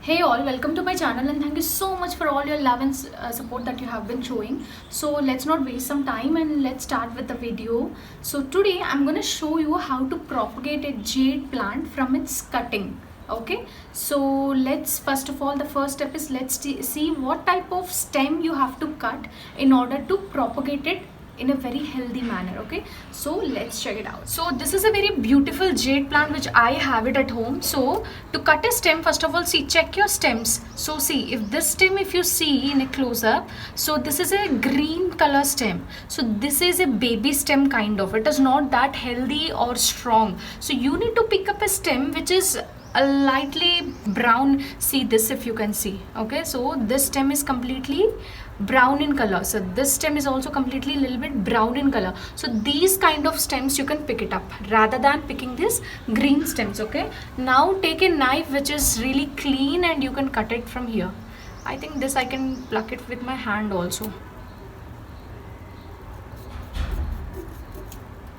Hey all, welcome to my channel and thank you so much for all your love and support that you have been showing. So let's not waste some time and let's start with the video. So today I'm going to show you how to propagate a jade plant from its cutting. Okay, so let's first of all, the first step is let's see what type of stem you have to cut in order to propagate it in a very healthy manner. Okay, so let's check it out. So this is a very beautiful jade plant which I have it at home. So to cut a stem, first of all, see, check your stems. So see, if this stem, if you see in a close-up, so this is a green color stem. So this is a baby stem kind of. It is not that healthy or strong. So you need to pick up a stem which is a lightly brown. See this, if you can see. Okay, so this stem is completely brown in color. So this stem is also completely a little bit brown in color. So these kind of stems you can pick it up rather than picking these green stems. Okay, now take a knife which is really clean and you can cut it from here. I think this I can pluck it with my hand also.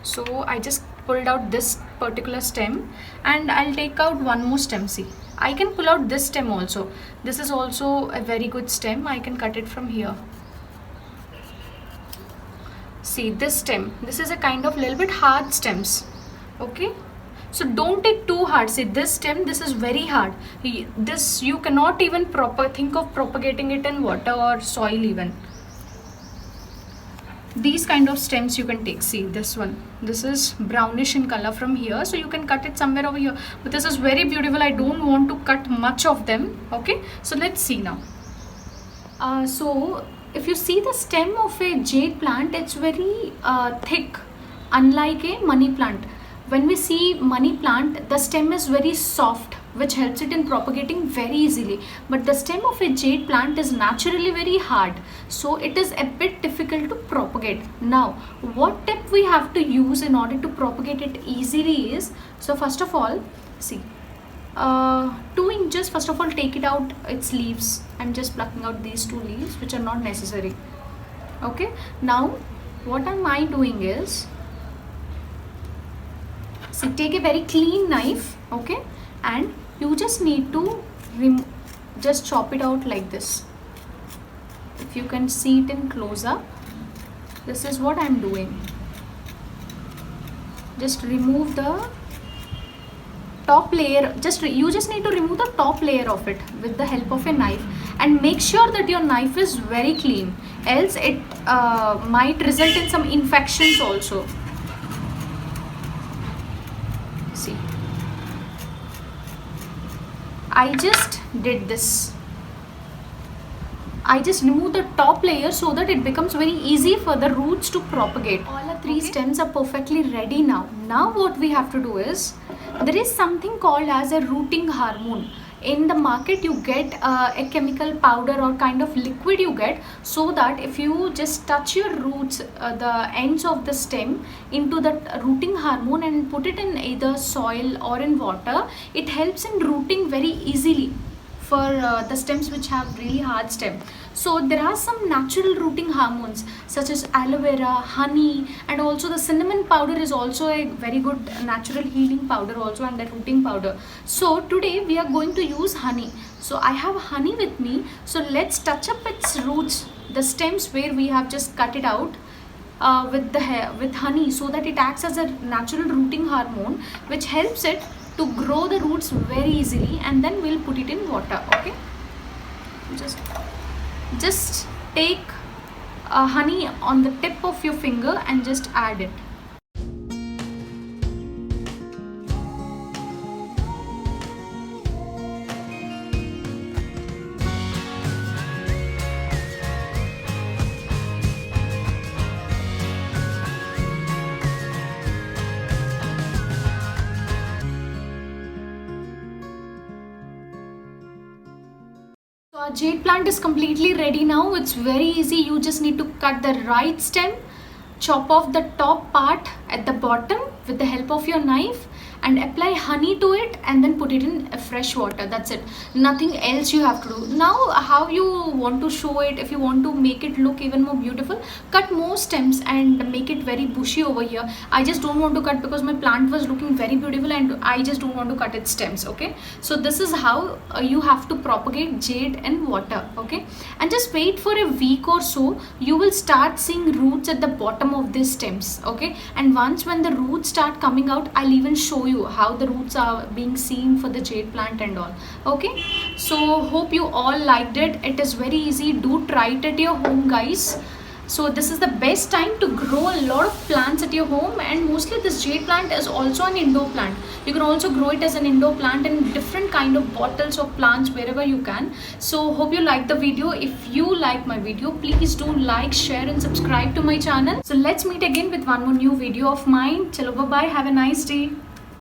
So I just pulled out this particular stem and I'll take out one more stem. See, I can pull out this stem also. This is also a very good stem. I can cut it from here. See this stem, this is a kind of little bit hard stems. Okay, so don't take too hard. See this stem, this is very hard. This you cannot even think of propagating it in water or soil even. These kind of stems you can take. See this one, this is brownish in color from here, so you can cut it somewhere over here, but this is very beautiful. I don't want to cut much of them. Okay, so let's see now. So if you see the stem of a jade plant, it's very thick, unlike a money plant. When we see money plant, the stem is very soft, which helps it in propagating very easily, but the stem of a jade plant is naturally very hard, so it is a bit difficult to propagate. Now what tip we have to use in order to propagate it easily is, so first of all, see, 2 inches, first of all take it out its leaves. I'm just plucking out these 2 leaves which are not necessary. Okay, now what am I doing is, see, take a very clean knife. Okay, and you just need to just chop it out like this. If you can see it in close up, this is what I'm doing. Just remove the top layer. You just need to remove the top layer of it with the help of a knife, and make sure that your knife is very clean, else it might result in some infections also. See, I just did this. I just remove the top layer so that it becomes very easy for the roots to propagate. All the 3 stems are perfectly ready now. Now what we have to do is, there is something called as a rooting hormone. In the market you get a chemical powder or kind of liquid you get, so that if you just touch your roots, the ends of the stem into the rooting hormone and put it in either soil or in water, it helps in rooting very easily for the stems which have really hard stem. So there are some natural rooting hormones such as aloe vera, honey, and also the cinnamon powder is also a very good natural healing powder also, and the rooting powder. So today we are going to use honey. So I have honey with me, so let's touch up its roots, the stems where we have just cut it out, with honey, so that it acts as a natural rooting hormone which helps it to grow the roots very easily, and then we'll put it in water. Okay, just take honey on the tip of your finger and just add it. So our jade plant is completely ready now. It's very easy. You just need to cut the right stem, chop off the top part at the bottom with the help of your knife, and apply honey to it, and then put it in fresh water. That's it, nothing else you have to do. Now how you want to show it, if you want to make it look even more beautiful, cut more stems and make it very bushy over here. I just don't want to cut because my plant was looking very beautiful and I just don't want to cut its stems. Okay, so this is how you have to propagate jade in water. Okay, and just wait for a week or so, you will start seeing roots at the bottom of these stems. Okay, and once when the roots start coming out, I'll even show you how the roots are being seen for the jade plant and all. Okay, so hope you all liked it. It is very easy, do try it at your home, guys. So this is the best time to grow a lot of plants at your home, and mostly this jade plant is also an indoor plant. You can also grow it as an indoor plant in different kind of bottles or plants wherever you can. So hope you like the video. If you like my video, please do like, share and subscribe to my channel. So let's meet again with one more new video of mine. Chalo, bye bye, have a nice day.